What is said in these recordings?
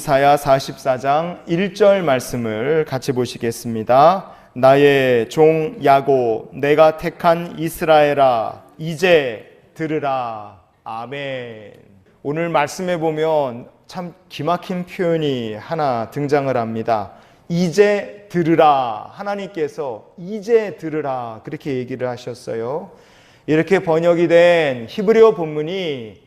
이사야 44장 1절 말씀을 같이 보시겠습니다. 나의 종 야곱, 내가 택한 이스라엘아, 이제 들으라. 아멘. 오늘 말씀에 보면 참 기막힌 표현이 하나 등장을 합니다. 이제 들으라. 하나님께서 이제 들으라 그렇게 얘기를 하셨어요. 이렇게 번역이 된 히브리어 본문이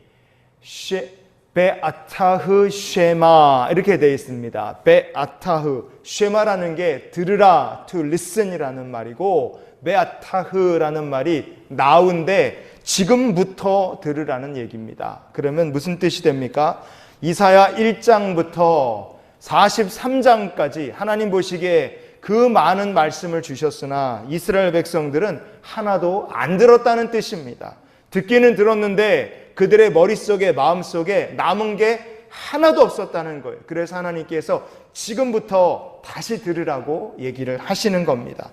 베아타흐 쉐마 이렇게 되어 있습니다. 베아타흐 쉐마라는 게 들으라, to listen이라는 말이고, 베아타흐라는 말이 나운데 지금부터 들으라는 얘기입니다. 그러면 무슨 뜻이 됩니까? 이사야 1장부터 43장까지 하나님 보시기에 그 많은 말씀을 주셨으나 이스라엘 백성들은 하나도 안 들었다는 뜻입니다. 듣기는 들었는데 그들의 머릿속에, 마음속에 남은 게 하나도 없었다는 거예요. 그래서 하나님께서 지금부터 다시 들으라고 얘기를 하시는 겁니다.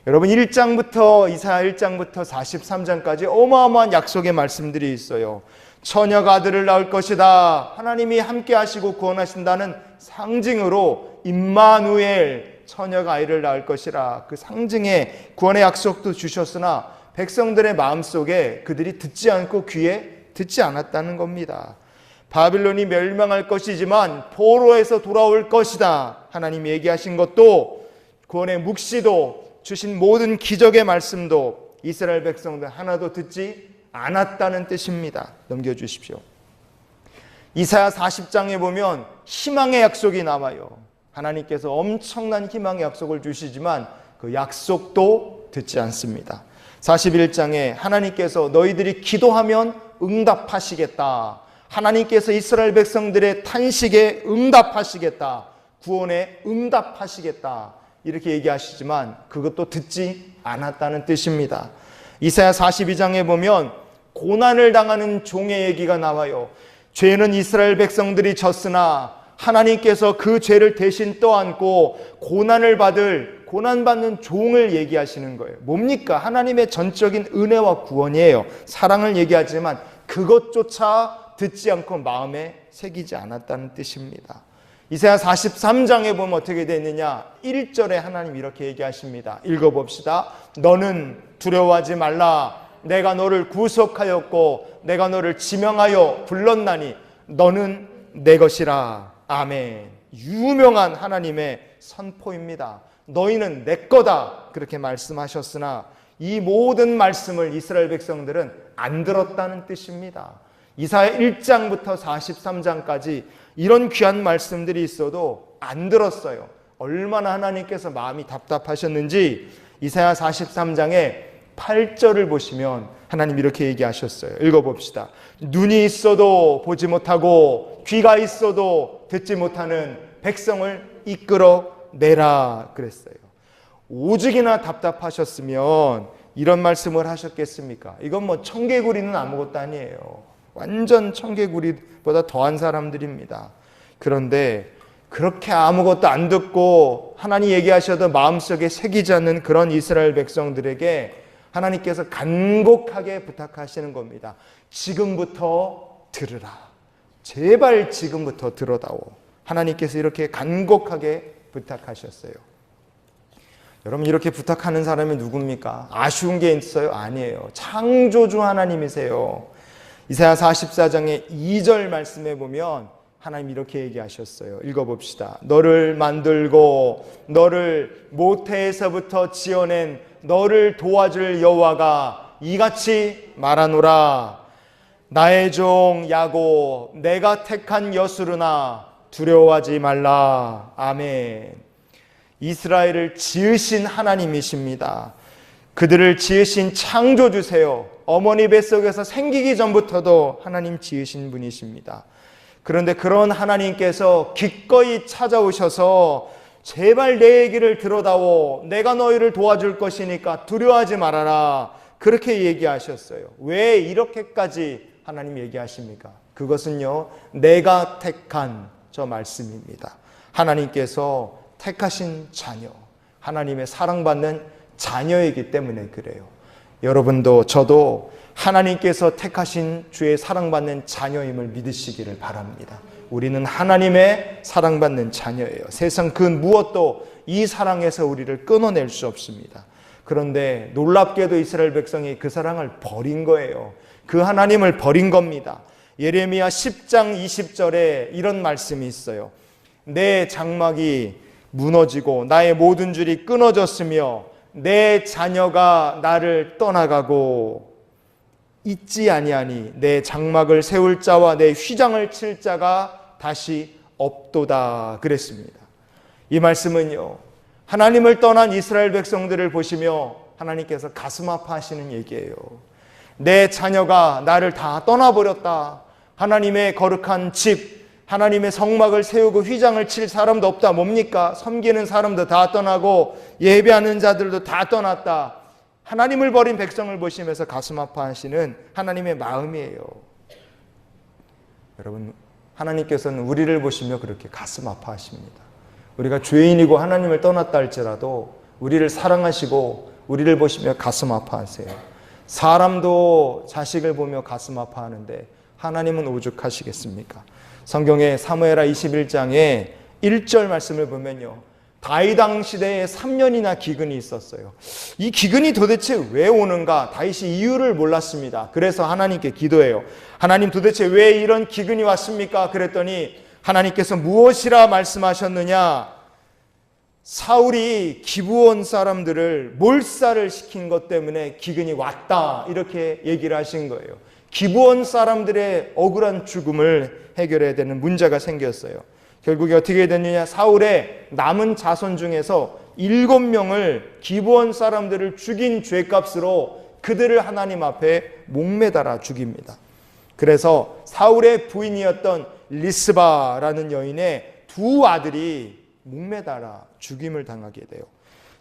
여러분, 1장부터 이사야 1장부터 43장까지 어마어마한 약속의 말씀들이 있어요. 처녀가 아들을 낳을 것이다. 하나님이 함께 하시고 구원하신다는 상징으로 임마누엘, 처녀가 아이를 낳을 것이라, 그 상징의 구원의 약속도 주셨으나 백성들의 마음속에 그들이 듣지 않고 귀에 듣지 않았다는 겁니다. 바빌론이 멸망할 것이지만 포로에서 돌아올 것이다. 하나님 얘기하신 것도, 구원의 묵시도, 주신 모든 기적의 말씀도 이스라엘 백성들 하나도 듣지 않았다는 뜻입니다. 넘겨주십시오. 이사야 40장에 보면 희망의 약속이 나와요. 하나님께서 엄청난 희망의 약속을 주시지만 그 약속도 듣지 않습니다. 41장에 하나님께서 너희들이 기도하면 응답하시겠다. 하나님께서 이스라엘 백성들의 탄식에 응답하시겠다. 구원에 응답하시겠다. 이렇게 얘기하시지만 그것도 듣지 않았다는 뜻입니다. 이사야 42장에 보면 고난을 당하는 종의 얘기가 나와요. 죄는 이스라엘 백성들이 졌으나 하나님께서 그 죄를 대신 떠안고 고난받는 종을 얘기하시는 거예요. 뭡니까? 하나님의 전적인 은혜와 구원이에요. 사랑을 얘기하지만 그것조차 듣지 않고 마음에 새기지 않았다는 뜻입니다. 이사야 43장에 보면 어떻게 되어 있느냐? 1절에 하나님 이렇게 얘기하십니다. 읽어봅시다. 너는 두려워하지 말라. 내가 너를 구속하였고 내가 너를 지명하여 불렀나니 너는 내 것이라. 아멘. 유명한 하나님의 선포입니다. 너희는 내 거다. 그렇게 말씀하셨으나 이 모든 말씀을 이스라엘 백성들은 안 들었다는 뜻입니다. 이사야 1장부터 43장까지 이런 귀한 말씀들이 있어도 안 들었어요. 얼마나 하나님께서 마음이 답답하셨는지 이사야 43장에 8절을 보시면 하나님 이렇게 얘기하셨어요. 읽어봅시다. 눈이 있어도 보지 못하고 귀가 있어도 듣지 못하는 백성을 이끌어내라 그랬어요. 오직이나 답답하셨으면 이런 말씀을 하셨겠습니까? 이건 뭐 청개구리는 아무것도 아니에요. 완전 청개구리보다 더한 사람들입니다. 그런데 그렇게 아무것도 안 듣고 하나님 얘기하셔도 마음속에 새기지 않는 그런 이스라엘 백성들에게 하나님께서 간곡하게 부탁하시는 겁니다. 지금부터 들으라. 제발 지금부터 들어다오. 하나님께서 이렇게 간곡하게 부탁하셨어요. 여러분, 이렇게 부탁하는 사람이 누굽니까? 아쉬운 게 있어요? 아니에요. 창조주 하나님이세요. 이사야 44장의 2절 말씀에 보면 하나님 이렇게 얘기하셨어요. 읽어봅시다. 너를 만들고 너를 모태에서부터 지어낸 너를 도와줄 여호와가 이같이 말하노라. 나의 종 야곱, 내가 택한 여수르나 두려워하지 말라. 아멘. 이스라엘을 지으신 하나님이십니다. 그들을 지으신 창조주세요. 어머니 뱃속에서 생기기 전부터도 하나님 지으신 분이십니다. 그런데 그런 하나님께서 기꺼이 찾아오셔서 제발 내 얘기를 들어다오. 내가 너희를 도와줄 것이니까 두려워하지 말아라. 그렇게 얘기하셨어요. 왜 이렇게까지 하나님 얘기하십니까? 그것은요, 내가 택한 저 말씀입니다. 하나님께서 택하신 자녀, 하나님의 사랑받는 자녀이기 때문에 그래요. 여러분도 저도 하나님께서 택하신 주의 사랑받는 자녀임을 믿으시기를 바랍니다. 우리는 하나님의 사랑받는 자녀예요. 세상 그 무엇도 이 사랑에서 우리를 끊어낼 수 없습니다. 그런데 놀랍게도 이스라엘 백성이 그 사랑을 버린 거예요. 그 하나님을 버린 겁니다. 예레미야 10장 20절에 이런 말씀이 있어요. 내 장막이 무너지고 나의 모든 줄이 끊어졌으며 내 자녀가 나를 떠나가고 있지 아니하니 내 장막을 세울 자와 내 휘장을 칠 자가 다시 없도다 그랬습니다. 이 말씀은요, 하나님을 떠난 이스라엘 백성들을 보시며 하나님께서 가슴 아파하시는 얘기예요. 내 자녀가 나를 다 떠나버렸다. 하나님의 거룩한 집, 하나님의 성막을 세우고 휘장을 칠 사람도 없다. 뭡니까? 섬기는 사람도 다 떠나고 예배하는 자들도 다 떠났다. 하나님을 버린 백성을 보시면서 가슴 아파하시는 하나님의 마음이에요. 여러분, 하나님께서는 우리를 보시며 그렇게 가슴 아파하십니다. 우리가 죄인이고 하나님을 떠났다 할지라도 우리를 사랑하시고 우리를 보시며 가슴 아파하세요. 사람도 자식을 보며 가슴 아파하는데 하나님은 오죽하시겠습니까? 성경의 사무엘하 21장에 1절 말씀을 보면요, 다윗 왕 시대에 3년이나 기근이 있었어요. 이 기근이 도대체 왜 오는가? 다윗이 이유를 몰랐습니다. 그래서 하나님께 기도해요. 하나님, 도대체 왜 이런 기근이 왔습니까? 그랬더니 하나님께서 무엇이라 말씀하셨느냐? 사울이 기브온 사람들을 몰살을 시킨 것 때문에 기근이 왔다, 이렇게 얘기를 하신 거예요. 기브온 사람들의 억울한 죽음을 해결해야 되는 문제가 생겼어요. 결국에 어떻게 됐느냐? 사울의 남은 자손 중에서 7명을 기브온 사람들을 죽인 죄값으로 그들을 하나님 앞에 목매달아 죽입니다. 그래서 사울의 부인이었던 리스바라는 여인의 두 아들이 목매달아 죽임을 당하게 돼요.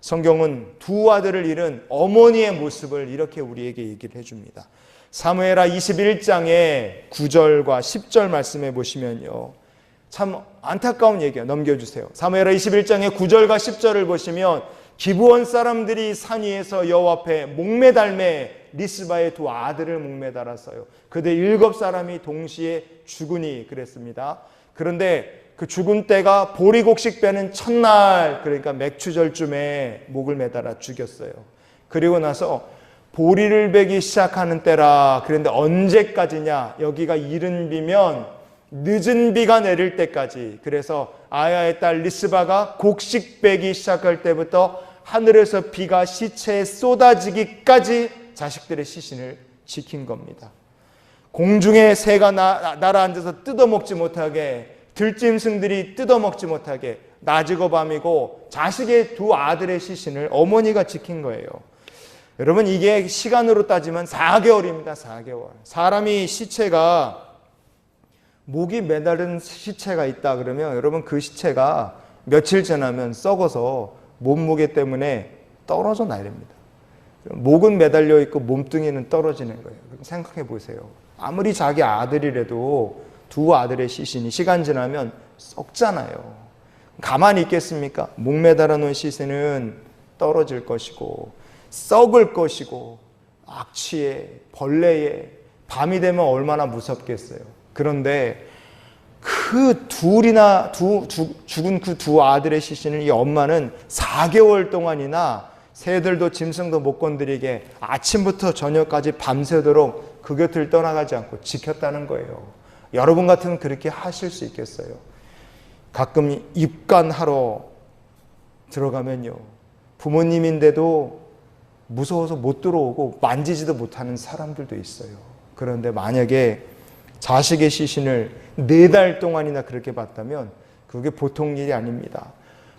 성경은 두 아들을 잃은 어머니의 모습을 이렇게 우리에게 얘기를 해줍니다. 사무엘하 21장의 9절과 10절 말씀해 보시면요, 참 안타까운 얘기야. 넘겨주세요. 사무엘하 21장의 9절과 10절을 보시면 기브온 사람들이 산 위에서 여호와 앞에 목매달매 리스바의 두 아들을 목매달았어요. 그들 7사람이 동시에 죽으니 그랬습니다. 그런데 그 죽은 때가 보리곡식 빼는 첫날, 그러니까 맥추절쯤에 목을 매달아 죽였어요. 그리고 나서 보리를 베기 시작하는 때라. 그런데 언제까지냐? 여기가 이른 비면 늦은 비가 내릴 때까지. 그래서 아야의 딸 리스바가 곡식 베기 시작할 때부터 하늘에서 비가 시체에 쏟아지기까지 자식들의 시신을 지킨 겁니다. 공중에 새가 날아앉아서 뜯어먹지 못하게, 들짐승들이 뜯어먹지 못하게 낮이고 밤이고 자식의 두 아들의 시신을 어머니가 지킨 거예요. 여러분, 이게 시간으로 따지면 4개월입니다. 4개월. 사람이 시체가, 목이 매달린 시체가 있다 그러면 여러분, 그 시체가 며칠 지나면 썩어서 몸무게 때문에 떨어져 나렵니다. 목은 매달려 있고 몸뚱이는 떨어지는 거예요. 생각해 보세요. 아무리 자기 아들이라도 두 아들의 시신이 시간 지나면 썩잖아요. 가만히 있겠습니까? 목 매달아 놓은 시신은 떨어질 것이고 썩을 것이고 악취에 벌레에 밤이 되면 얼마나 무섭겠어요. 그런데 그 죽은 그 두 아들의 시신을 이 엄마는 4개월 동안이나 새들도 짐승도 못 건드리게 아침부터 저녁까지 밤새도록 그 곁을 떠나가지 않고 지켰다는 거예요. 여러분 같으면 그렇게 하실 수 있겠어요? 가끔 입간하러 들어가면요, 부모님인데도 무서워서 못 들어오고 만지지도 못하는 사람들도 있어요. 그런데 만약에 자식의 시신을 4달 동안이나 그렇게 봤다면 그게 보통 일이 아닙니다.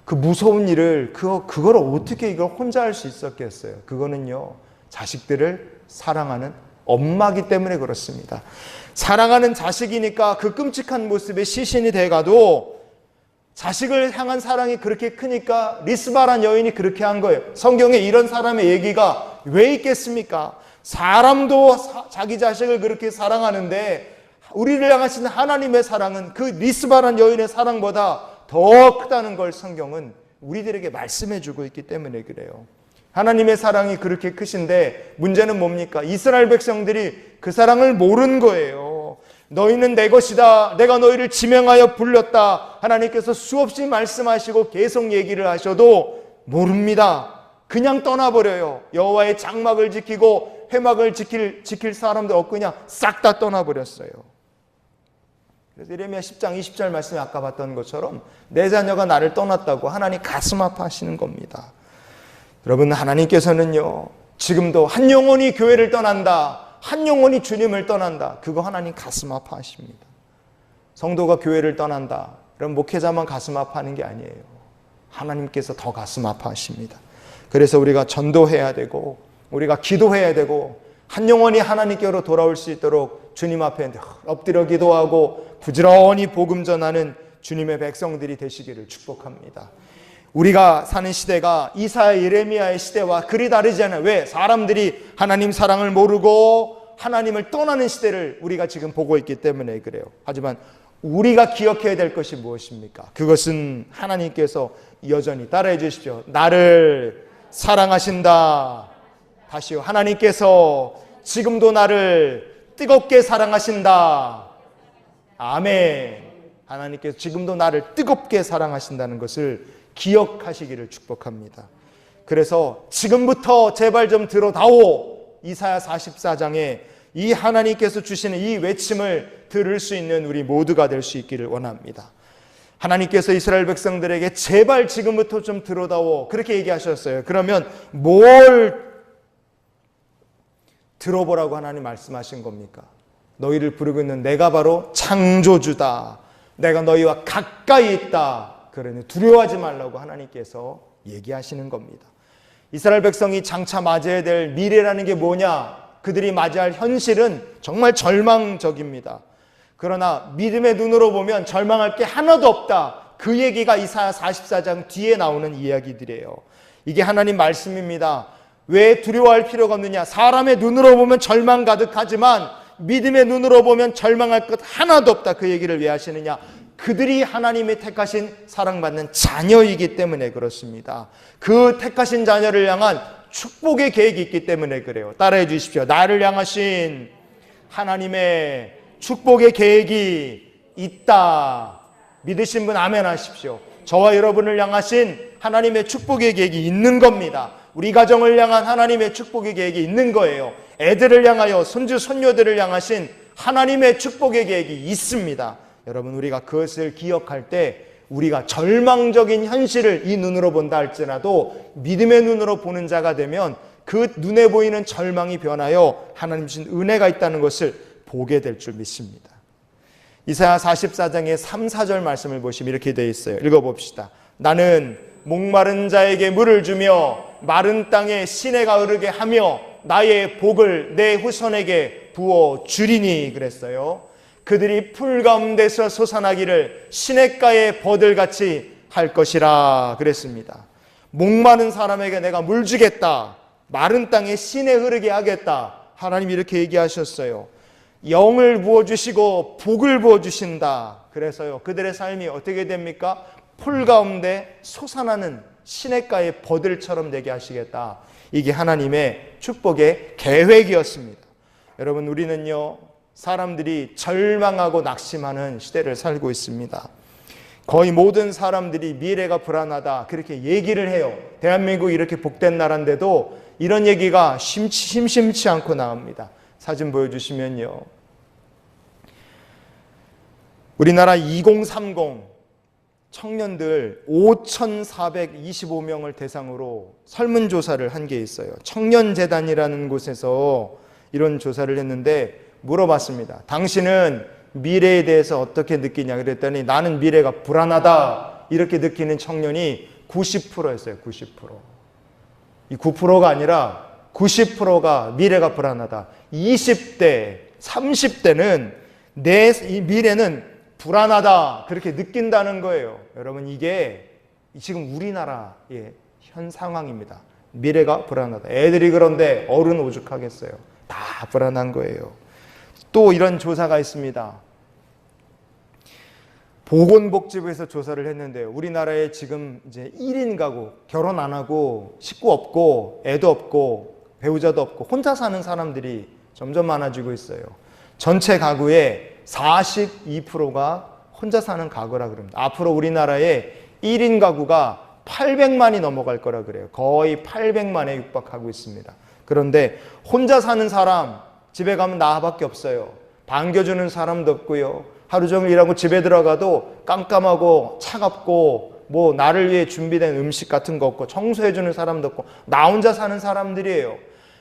그 무서운 일을 그걸 어떻게 이걸 혼자 할 수 있었겠어요? 그거는요, 자식들을 사랑하는 엄마기 때문에 그렇습니다. 사랑하는 자식이니까 그 끔찍한 모습에 시신이 돼가도 자식을 향한 사랑이 그렇게 크니까 리스바란 여인이 그렇게 한 거예요. 성경에 이런 사람의 얘기가 왜 있겠습니까? 사람도 자기 자식을 그렇게 사랑하는데 우리를 향하신 하나님의 사랑은 그 리스바란 여인의 사랑보다 더 크다는 걸 성경은 우리들에게 말씀해 주고 있기 때문에 그래요. 하나님의 사랑이 그렇게 크신데 문제는 뭡니까? 이스라엘 백성들이 그 사랑을 모른 거예요. 너희는 내 것이다. 내가 너희를 지명하여 불렀다. 하나님께서 수없이 말씀하시고 계속 얘기를 하셔도 모릅니다. 그냥 떠나버려요. 여호와의 장막을 지키고 회막을 지킬 사람들 없고 그냥 싹 다 떠나버렸어요. 그래서 예레미야 10장 20절 말씀에 아까 봤던 것처럼 내 자녀가 나를 떠났다고 하나님 가슴 아파하시는 겁니다. 여러분, 하나님께서는요, 지금도 한 영혼이 교회를 떠난다, 한 영혼이 주님을 떠난다, 그거 하나님 가슴 아파하십니다. 성도가 교회를 떠난다, 그럼 목회자만 가슴 아파하는 게 아니에요. 하나님께서 더 가슴 아파하십니다. 그래서 우리가 전도해야 되고 우리가 기도해야 되고 한 영혼이 하나님께로 돌아올 수 있도록 주님 앞에 엎드려 기도하고 부지런히 복음 전하는 주님의 백성들이 되시기를 축복합니다. 우리가 사는 시대가 이사야 예레미야의 시대와 그리 다르지 않아요. 왜? 사람들이 하나님 사랑을 모르고 하나님을 떠나는 시대를 우리가 지금 보고 있기 때문에 그래요. 하지만 우리가 기억해야 될 것이 무엇입니까? 그것은 하나님께서 여전히 따라해 주십시오. 나를 사랑하신다. 다시요. 하나님께서 지금도 나를 뜨겁게 사랑하신다. 아멘. 하나님께서 지금도 나를 뜨겁게 사랑하신다는 것을 기억하시기를 축복합니다. 그래서 지금부터 제발 좀 들어다오. 이사야 44장에 이 하나님께서 주시는 이 외침을 들을 수 있는 우리 모두가 될 수 있기를 원합니다. 하나님께서 이스라엘 백성들에게 제발 지금부터 좀 들어다오 그렇게 얘기하셨어요. 그러면 뭘 들어보라고 하나님 말씀하신 겁니까? 너희를 부르고 있는 내가 바로 창조주다. 내가 너희와 가까이 있다. 그러니 두려워하지 말라고 하나님께서 얘기하시는 겁니다. 이스라엘 백성이 장차 맞이해야 될 미래라는 게 뭐냐? 그들이 맞이할 현실은 정말 절망적입니다. 그러나 믿음의 눈으로 보면 절망할 게 하나도 없다. 그 얘기가 이사야 44장 뒤에 나오는 이야기들이에요. 이게 하나님 말씀입니다. 왜 두려워할 필요가 없느냐? 사람의 눈으로 보면 절망 가득하지만 믿음의 눈으로 보면 절망할 것 하나도 없다. 그 얘기를 왜 하시느냐? 그들이 하나님의 택하신 사랑받는 자녀이기 때문에 그렇습니다. 그 택하신 자녀를 향한 축복의 계획이 있기 때문에 그래요. 따라해 주십시오. 나를 향하신 하나님의 축복의 계획이 있다. 믿으신 분 아멘 하십시오. 저와 여러분을 향하신 하나님의 축복의 계획이 있는 겁니다. 우리 가정을 향한 하나님의 축복의 계획이 있는 거예요. 애들을 향하여 손주 손녀들을 향하신 하나님의 축복의 계획이 있습니다. 여러분, 우리가 그것을 기억할 때 우리가 절망적인 현실을 이 눈으로 본다 할지라도 믿음의 눈으로 보는 자가 되면 그 눈에 보이는 절망이 변하여 하나님 주신 은혜가 있다는 것을 보게 될 줄 믿습니다. 이사야 44장의 3, 4절 말씀을 보시면 이렇게 되어 있어요. 읽어봅시다. 나는 목마른 자에게 물을 주며 마른 땅에 시내가 흐르게 하며 나의 복을 내 후손에게 부어 주리니 그랬어요. 그들이 풀 가운데서 솟아나기를 시냇가의 버들같이 할 것이라 그랬습니다. 목마른 사람에게 내가 물 주겠다. 마른 땅에 시내 흐르게 하겠다. 하나님이 이렇게 얘기하셨어요. 영을 부어주시고 복을 부어주신다. 그래서요, 그들의 삶이 어떻게 됩니까? 풀 가운데 솟아나는 시냇가의 버들처럼 되게 하시겠다. 이게 하나님의 축복의 계획이었습니다. 여러분, 우리는요, 사람들이 절망하고 낙심하는 시대를 살고 있습니다. 거의 모든 사람들이 미래가 불안하다 그렇게 얘기를 해요. 대한민국이 이렇게 복된 나라인데도 이런 얘기가 심심치 않고 나옵니다. 사진 보여주시면요, 우리나라 2030 청년들 5,425명을 대상으로 설문조사를 한 게 있어요. 청년재단이라는 곳에서 이런 조사를 했는데 물어봤습니다. 당신은 미래에 대해서 어떻게 느끼냐 그랬더니 나는 미래가 불안하다 이렇게 느끼는 청년이 90%였어요. 90%. 이 9%가 아니라 90%가 미래가 불안하다. 20대, 30대는 내 이 미래는 불안하다 그렇게 느낀다는 거예요. 여러분, 이게 지금 우리나라의 현 상황입니다. 미래가 불안하다. 애들이 그런데 어른 오죽하겠어요. 다 불안한 거예요. 또 이런 조사가 있습니다. 보건복지부에서 조사를 했는데요. 우리나라에 지금 이제 1인 가구, 결혼 안 하고 식구 없고 애도 없고 배우자도 없고 혼자 사는 사람들이 점점 많아지고 있어요. 전체 가구의 42%가 혼자 사는 가구라 그럽니다. 앞으로 우리나라에 1인 가구가 800만이 넘어갈 거라 그래요. 거의 800만에 육박하고 있습니다. 그런데 혼자 사는 사람 집에 가면 나밖에 없어요. 반겨주는 사람도 없고요. 하루 종일 일하고 집에 들어가도 깜깜하고 차갑고 뭐 나를 위해 준비된 음식 같은 거 없고 청소해주는 사람도 없고 나 혼자 사는 사람들이에요.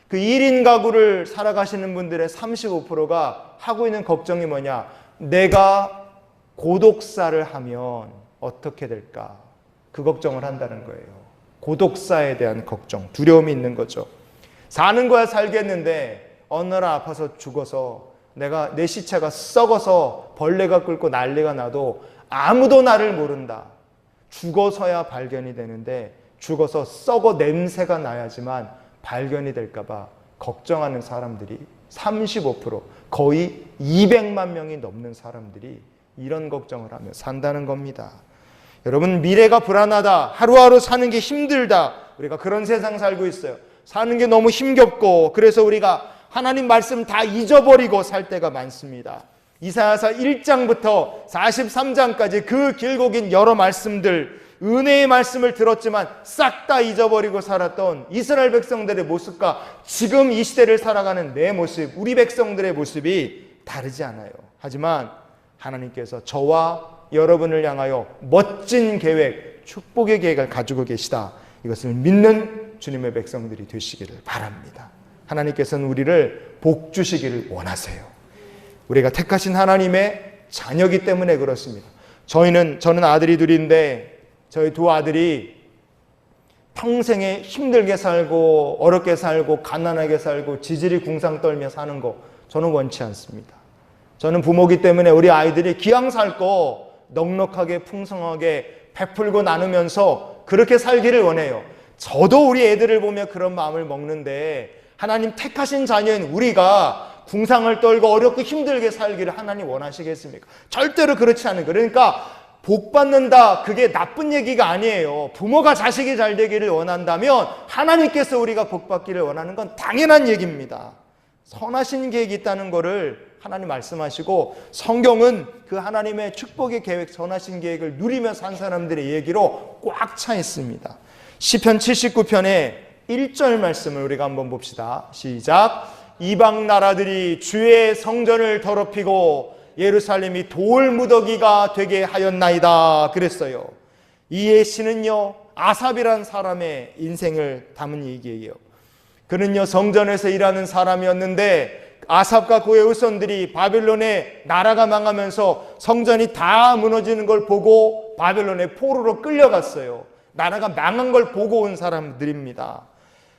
그 1인 가구를 살아가시는 분들의 35%가 하고 있는 걱정이 뭐냐? 내가 고독사를 하면 어떻게 될까? 그 걱정을 한다는 거예요. 고독사에 대한 걱정, 두려움이 있는 거죠. 사는 거야 살겠는데 어느 날 아파서 죽어서 내 시체가 썩어서 벌레가 끓고 난리가 나도 아무도 나를 모른다. 죽어서야 발견이 되는데 죽어서 썩어 냄새가 나야지만 발견이 될까 봐 걱정하는 사람들이 35%, 거의 200만 명이 넘는 사람들이 이런 걱정을 하며 산다는 겁니다. 여러분, 미래가 불안하다, 하루하루 사는 게 힘들다, 우리가 그런 세상 살고 있어요. 사는 게 너무 힘겹고 그래서 우리가 하나님 말씀 다 잊어버리고 살 때가 많습니다. 이사야서 1장부터 43장까지 그 길고 긴 여러 말씀들, 은혜의 말씀을 들었지만 싹 다 잊어버리고 살았던 이스라엘 백성들의 모습과 지금 이 시대를 살아가는 내 모습, 우리 백성들의 모습이 다르지 않아요. 하지만 하나님께서 저와 여러분을 향하여 멋진 계획, 축복의 계획을 가지고 계시다. 이것을 믿는 주님의 백성들이 되시기를 바랍니다. 하나님께서는 우리를 복 주시기를 원하세요. 우리가 택하신 하나님의 자녀이기 때문에 그렇습니다. 저는 아들이 둘인데 저희 두 아들이 평생에 힘들게 살고 어렵게 살고 가난하게 살고 지질이 궁상 떨며 사는 거 저는 원치 않습니다. 저는 부모기 때문에 우리 아이들이 기왕 살 거 넉넉하게 풍성하게 베풀고 나누면서 그렇게 살기를 원해요. 저도 우리 애들을 보며 그런 마음을 먹는데 하나님 택하신 자녀인 우리가 궁상을 떨고 어렵고 힘들게 살기를 하나님 원하시겠습니까? 절대로 그렇지 않은 거예요. 그러니까 복 받는다, 그게 나쁜 얘기가 아니에요. 부모가 자식이 잘 되기를 원한다면 하나님께서 우리가 복 받기를 원하는 건 당연한 얘기입니다. 선하신 계획이 있다는 것을 하나님 말씀하시고 성경은 그 하나님의 축복의 계획, 선하신 계획을 누리며 산 사람들의 얘기로 꽉 차 있습니다. 시편 79편의 1절 말씀을 우리가 한번 봅시다. 시작. 이방 나라들이 주의 성전을 더럽히고 예루살렘이 돌무더기가 되게 하였나이다 그랬어요. 이 예시는요 아삽이란 사람의 인생을 담은 얘기예요. 그는요 성전에서 일하는 사람이었는데 아삽과 그의 후손들이 바벨론의 나라가 망하면서 성전이 다 무너지는 걸 보고 바벨론의 포로로 끌려갔어요. 나라가 망한 걸 보고 온 사람들입니다.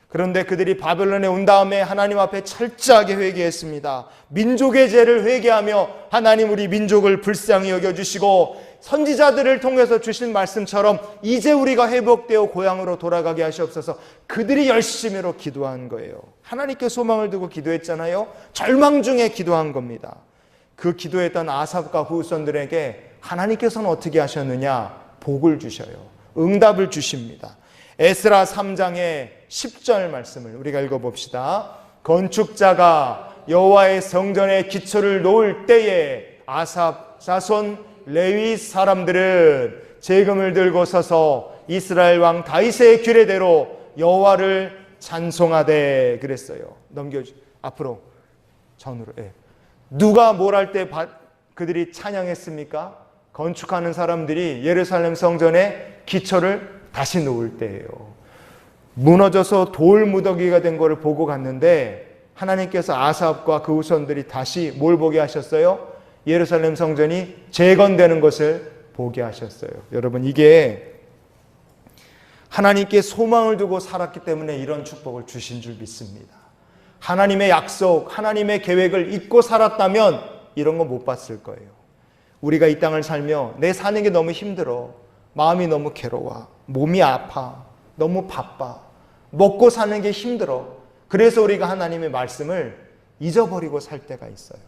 그런데 그들이 바벨론에 온 다음에 하나님 앞에 철저하게 회개했습니다. 민족의 죄를 회개하며 하나님 우리 민족을 불쌍히 여겨주시고 선지자들을 통해서 주신 말씀처럼 이제 우리가 회복되어 고향으로 돌아가게 하시옵소서. 그들이 열심히로 기도한 거예요. 하나님께 소망을 두고 기도했잖아요. 절망 중에 기도한 겁니다. 그 기도했던 아삽과 후손들에게 하나님께서는 어떻게 하셨느냐? 복을 주셔요. 응답을 주십니다. 에스라 3장의 10절 말씀을 우리가 읽어봅시다. 건축자가 여호와의 성전의 기초를 놓을 때에 아삽 자손 레위 사람들은 재금을 들고 서서 이스라엘 왕 다윗의 규례대로 여호와를 찬송하되 그랬어요. 앞으로 전으로. 누가 뭘 할 때 그들이 찬양했습니까? 건축하는 사람들이 예루살렘 성전의 기초를 다시 놓을 때예요. 무너져서 돌무더기가 된 것을 보고 갔는데 하나님께서 아삽과 그 후손들이 다시 뭘 보게 하셨어요? 예루살렘 성전이 재건되는 것을 보게 하셨어요. 여러분, 이게 하나님께 소망을 두고 살았기 때문에 이런 축복을 주신 줄 믿습니다. 하나님의 약속, 하나님의 계획을 잊고 살았다면 이런 거 못 봤을 거예요. 우리가 이 땅을 살며 내 사는 게 너무 힘들어, 마음이 너무 괴로워, 몸이 아파, 너무 바빠, 먹고 사는 게 힘들어. 그래서 우리가 하나님의 말씀을 잊어버리고 살 때가 있어요.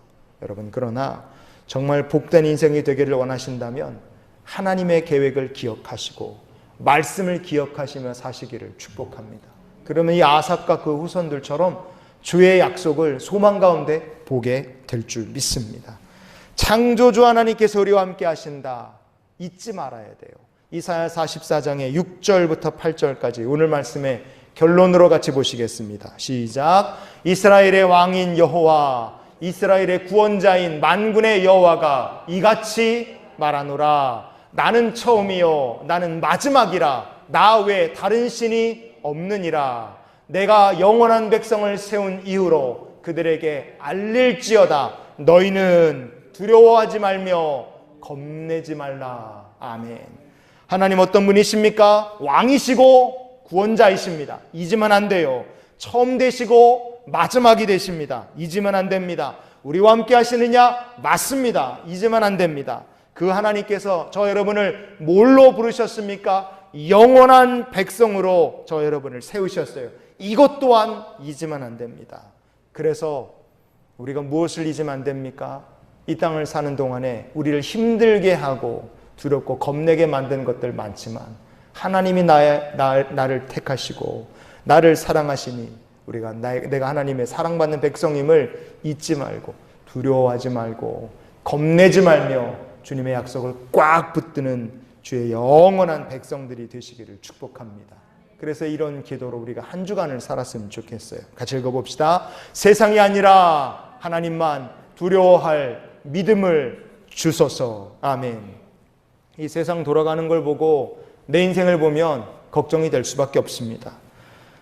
여러분, 그러나 정말 복된 인생이 되기를 원하신다면 하나님의 계획을 기억하시고 말씀을 기억하시며 사시기를 축복합니다. 그러면 이 아삽과 그 후손들처럼 주의 약속을 소망 가운데 보게 될 줄 믿습니다. 창조주 하나님께서 우리와 함께 하신다. 잊지 말아야 돼요. 이사야 44장의 6절부터 8절까지 오늘 말씀의 결론으로 같이 보시겠습니다. 시작. 이스라엘의 왕인 여호와, 이스라엘의 구원자인 만군의 여호와가 이같이 말하노라. 나는 처음이요 나는 마지막이라. 나 외에 다른 신이 없느니라. 내가 영원한 백성을 세운 이후로 그들에게 알릴지어다. 너희는 두려워하지 말며 겁내지 말라. 아멘. 하나님 어떤 분이십니까? 왕이시고 구원자이십니다. 잊으면 안 돼요. 처음 되시고 마지막이 되십니다. 잊으면 안 됩니다. 우리와 함께 하시느냐? 맞습니다. 잊으면 안 됩니다. 그 하나님께서 저 여러분을 뭘로 부르셨습니까? 영원한 백성으로 저 여러분을 세우셨어요. 이것 또한 잊으면 안 됩니다. 그래서 우리가 무엇을 잊으면 안 됩니까? 이 땅을 사는 동안에 우리를 힘들게 하고 두렵고 겁내게 만드는 것들 많지만 하나님이 나를 택하시고 나를 사랑하시니 우리가 내가 하나님의 사랑받는 백성임을 잊지 말고 두려워하지 말고 겁내지 말며 주님의 약속을 꽉 붙드는 주의 영원한 백성들이 되시기를 축복합니다. 그래서 이런 기도로 우리가 한 주간을 살았으면 좋겠어요. 같이 읽어봅시다. 세상이 아니라 하나님만 두려워할 믿음을 주소서. 아멘. 이 세상 돌아가는 걸 보고 내 인생을 보면 걱정이 될 수밖에 없습니다.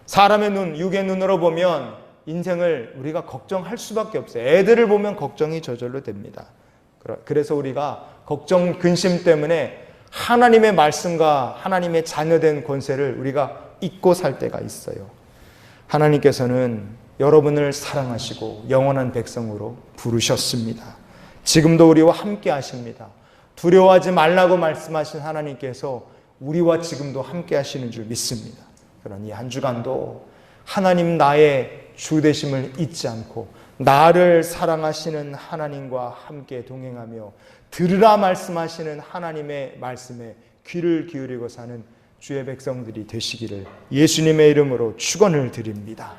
사람의 눈, 육의 눈으로 보면 인생을 우리가 걱정할 수밖에 없어요. 애들을 보면 걱정이 저절로 됩니다. 그래서 우리가 걱정, 근심 때문에 하나님의 말씀과 하나님의 자녀된 권세를 우리가 잊고 살 때가 있어요. 하나님께서는 여러분을 사랑하시고 영원한 백성으로 부르셨습니다. 지금도 우리와 함께 하십니다. 두려워하지 말라고 말씀하신 하나님께서 우리와 지금도 함께 하시는 줄 믿습니다. 그러니 한 주간도 하나님 나의 주 되심을 잊지 않고 나를 사랑하시는 하나님과 함께 동행하며 들으라 말씀하시는 하나님의 말씀에 귀를 기울이고 사는 주의 백성들이 되시기를 예수님의 이름으로 축원을 드립니다.